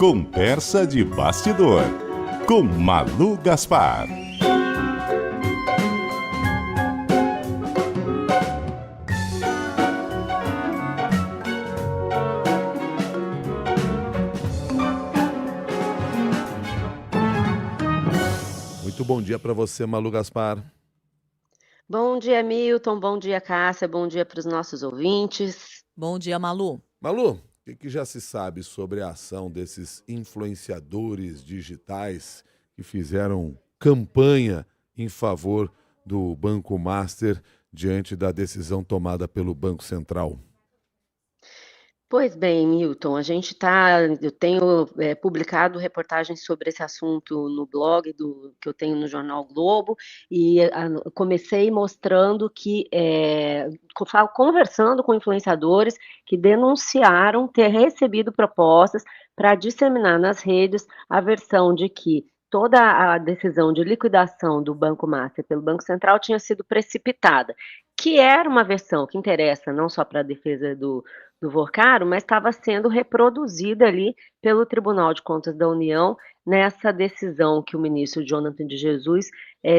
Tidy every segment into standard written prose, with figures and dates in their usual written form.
Conversa de Bastidor, com Malu Gaspar. Muito bom dia para você, Malu Gaspar. Bom dia, Milton. Bom dia, Cássia. Bom dia para os nossos ouvintes. Bom dia, Malu. Malu, o que já se sabe sobre a ação desses influenciadores digitais que fizeram campanha em favor do Banco Master diante da decisão tomada pelo Banco Central? Pois bem, Milton, eu tenho publicado reportagens sobre esse assunto no blog que eu tenho no Jornal Globo e comecei mostrando que, conversando com influenciadores que denunciaram ter recebido propostas para disseminar nas redes a versão de que toda a decisão de liquidação do Banco Master pelo Banco Central tinha sido precipitada, que era uma versão que interessa não só para a defesa do Vorcaro, mas estava sendo reproduzida ali pelo Tribunal de Contas da União nessa decisão que o ministro Jonathan de Jesus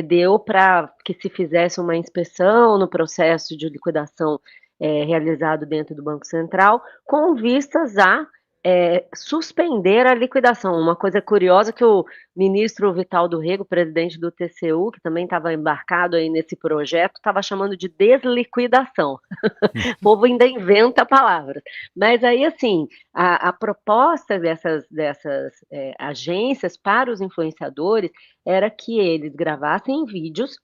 deu para que se fizesse uma inspeção no processo de liquidação realizado dentro do Banco Central, com vistas a suspender a liquidação. Uma coisa curiosa que o ministro Vital do Rego, presidente do TCU, que também estava embarcado aí nesse projeto, estava chamando de desliquidação. O povo ainda inventa palavras. Mas aí, assim, a proposta dessas agências para os influenciadores era que eles gravassem vídeos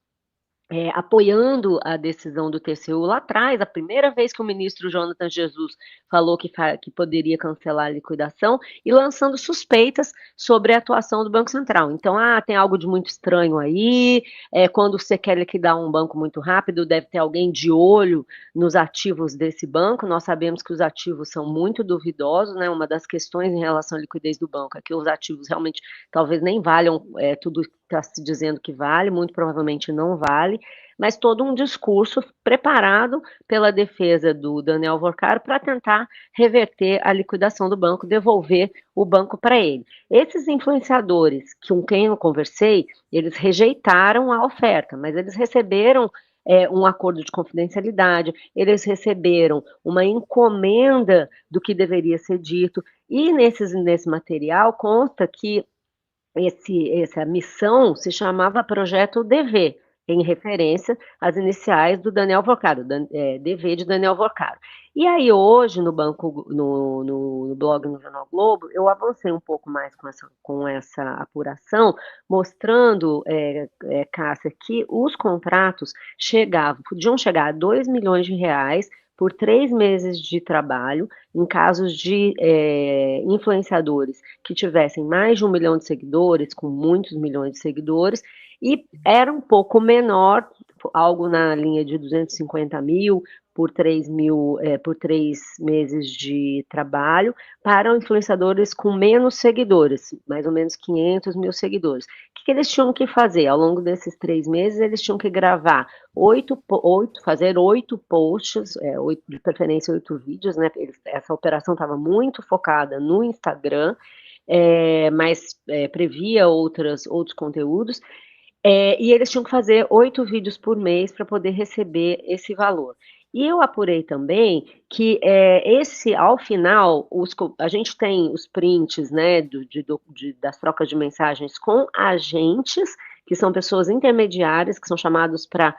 apoiando a decisão do TCU lá atrás, a primeira vez que o ministro Jonathan Jesus falou que poderia cancelar a liquidação e lançando suspeitas sobre a atuação do Banco Central. Então, tem algo de muito estranho aí, quando você quer liquidar um banco muito rápido, deve ter alguém de olho nos ativos desse banco. Nós sabemos que os ativos são muito duvidosos, né? Uma das questões em relação à liquidez do banco é que os ativos realmente talvez nem valham tudo que está se dizendo que vale, muito provavelmente não vale, mas todo um discurso preparado pela defesa do Daniel Vorcaro para tentar reverter a liquidação do banco, devolver o banco para ele. Esses influenciadores com quem eu conversei, eles rejeitaram a oferta, mas eles receberam um acordo de confidencialidade, eles receberam uma encomenda do que deveria ser dito, e nesse material consta que essa missão se chamava Projeto DV, em referência às iniciais do Daniel Vorcaro, DV de Daniel Vorcaro. E aí hoje no blog no Jornal Globo, eu avancei um pouco mais com essa apuração, mostrando, Cássia, que os contratos podiam chegar a 2 milhões de reais por 3 meses de trabalho, em casos de influenciadores que tivessem mais de 1 milhão de seguidores, com muitos milhões de seguidores, e era um pouco menor, algo na linha de 250 mil por 3 meses de trabalho, para influenciadores com menos seguidores, mais ou menos 500 mil seguidores. O que eles tinham que fazer? Ao longo desses 3 meses, eles tinham que gravar fazer 8 posts, de preferência 8 vídeos, né? Essa operação estava muito focada no Instagram, mas previa outros conteúdos, e eles tinham que fazer 8 vídeos por mês para poder receber esse valor. E eu apurei também que ao final, a gente tem os prints, né, das trocas de mensagens com agentes, que são pessoas intermediárias, que são chamados para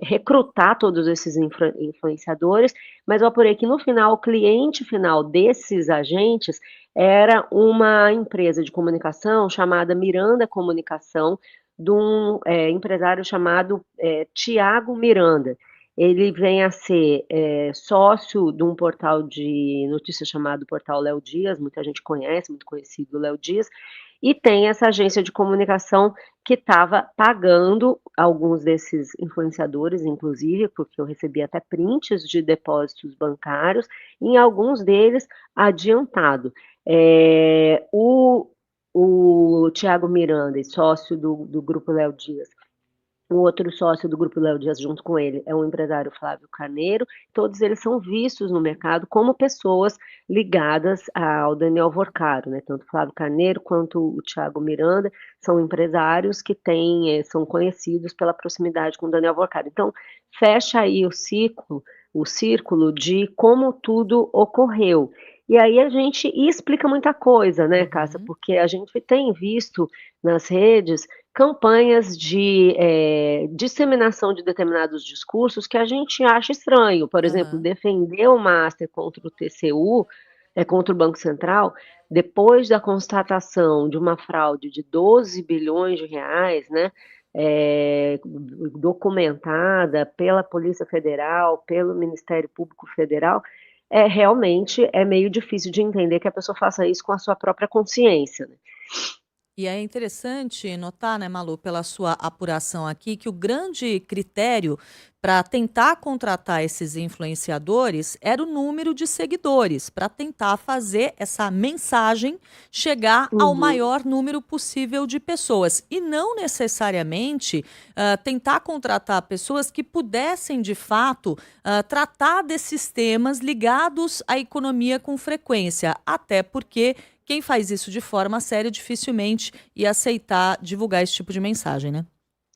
recrutar todos esses influenciadores, mas eu apurei que no final, o cliente final desses agentes era uma empresa de comunicação chamada Miranda Comunicação, de um empresário chamado Tiago Miranda. Ele vem a ser sócio de um portal de notícias chamado Portal Léo Dias, muita gente conhece, muito conhecido o Léo Dias, e tem essa agência de comunicação que estava pagando alguns desses influenciadores, inclusive, porque eu recebi até prints de depósitos bancários, em alguns deles adiantado. O Tiago Miranda, sócio do Grupo Léo Dias, O outro sócio do Grupo Léo Dias, junto com ele, é o empresário Flávio Carneiro. Todos eles são vistos no mercado como pessoas ligadas ao Daniel Worcaro, né? Tanto o Flávio Carneiro quanto o Thiago Miranda são empresários que são conhecidos pela proximidade com o Daniel Worcaro. Então, fecha aí o círculo de como tudo ocorreu. E aí a gente explica muita coisa, né, Cássia? Porque a gente tem visto nas redes campanhas de disseminação de determinados discursos que a gente acha estranho. Por exemplo, defender o Master contra o TCU, contra o Banco Central, depois da constatação de uma fraude de 12 bilhões de reais, né, documentada pela Polícia Federal, pelo Ministério Público Federal, realmente é meio difícil de entender que a pessoa faça isso com a sua própria consciência, né? E é interessante notar, né, Malu, pela sua apuração aqui, que o grande critério para tentar contratar esses influenciadores era o número de seguidores, para tentar fazer essa mensagem chegar ao maior número possível de pessoas. E não necessariamente tentar contratar pessoas que pudessem, de fato, tratar desses temas ligados à economia com frequência, até porque quem faz isso de forma séria dificilmente ia aceitar divulgar esse tipo de mensagem, né?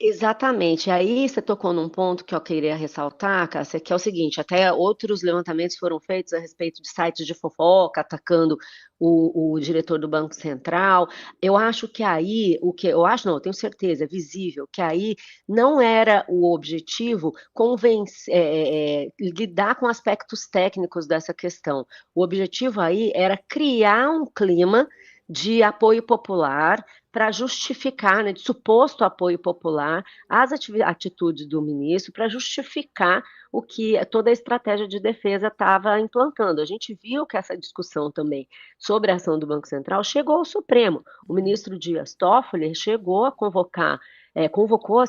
Exatamente. Aí você tocou num ponto que eu queria ressaltar, Cássia, que é o seguinte, até outros levantamentos foram feitos a respeito de sites de fofoca, atacando o diretor do Banco Central. Eu acho que aí, eu tenho certeza, é visível, que aí não era o objetivo lidar com aspectos técnicos dessa questão. O objetivo aí era criar um clima de apoio popular para justificar, né, de suposto apoio popular às atitudes do ministro, para justificar o que toda a estratégia de defesa estava implantando. A gente viu que essa discussão também sobre a ação do Banco Central chegou ao Supremo. O ministro Dias Toffoli chegou a convocou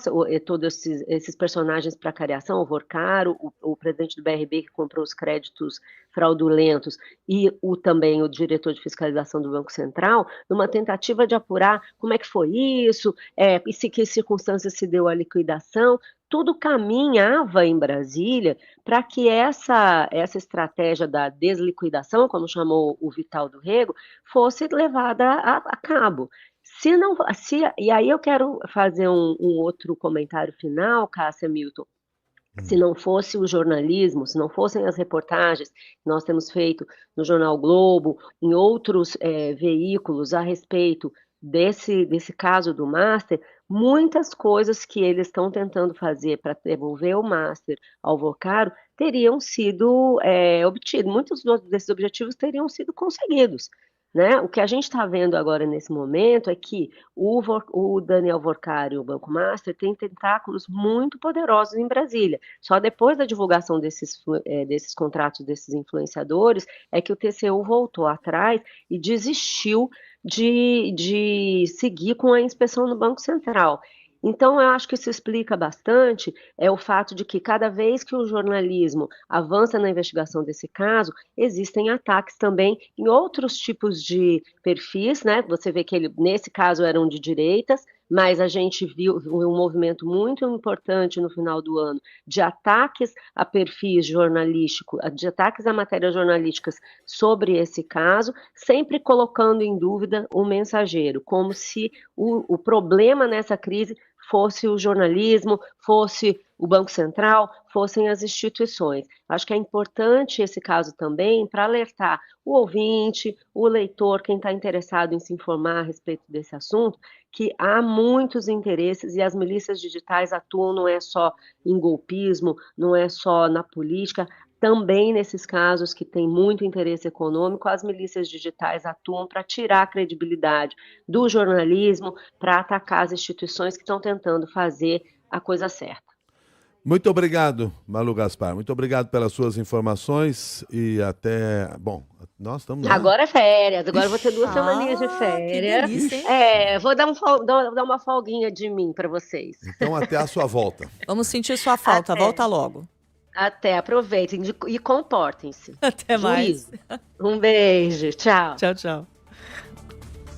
todos esses personagens para a cariação, o Worcaro, o presidente do BRB que comprou os créditos fraudulentos e também o diretor de fiscalização do Banco Central, numa tentativa de apurar como é que foi isso, e que circunstâncias se deu a liquidação. Tudo caminhava em Brasília para que essa estratégia da desliquidação, como chamou o Vital do Rego, fosse levada a cabo. E aí eu quero fazer um outro comentário final, Cássia, Milton. Se não fosse o jornalismo, se não fossem as reportagens que nós temos feito no Jornal Globo, em outros veículos a respeito desse caso do Master, muitas coisas que eles estão tentando fazer para devolver o Master ao Worcaro teriam sido obtidos, muitos desses objetivos teriam sido conseguidos. Né? O que a gente está vendo agora nesse momento é que o Daniel Worcaro e o Banco Master têm tentáculos muito poderosos em Brasília. Só depois da divulgação desses contratos desses influenciadores é que o TCU voltou atrás e desistiu de seguir com a inspeção no Banco Central. Então, eu acho que isso explica bastante o fato de que cada vez que o jornalismo avança na investigação desse caso, existem ataques também em outros tipos de perfis, né? Você vê que nesse caso eram de direitas, mas a gente viu um movimento muito importante no final do ano de ataques a perfis jornalísticos, de ataques a matérias jornalísticas sobre esse caso, sempre colocando em dúvida o mensageiro, como se o problema nessa crise fosse o jornalismo, fosse o Banco Central, fossem as instituições. Acho que é importante esse caso também para alertar o ouvinte, o leitor, quem está interessado em se informar a respeito desse assunto, que há muitos interesses e as milícias digitais atuam não é só em golpismo, não é só na política, também nesses casos que têm muito interesse econômico, as milícias digitais atuam para tirar a credibilidade do jornalismo, para atacar as instituições que estão tentando fazer a coisa certa. Muito obrigado, Malu Gaspar. Muito obrigado pelas suas informações e até... Bom, nós estamos lá. Agora é férias, agora eu vou ter 2 semaninhas de férias. Que delícia, hein? Vou dar uma folguinha de mim para vocês. Então até a sua volta. Vamos sentir sua falta, volta logo. Até, aproveitem e comportem-se. Até mais. Um beijo, tchau. Tchau, tchau.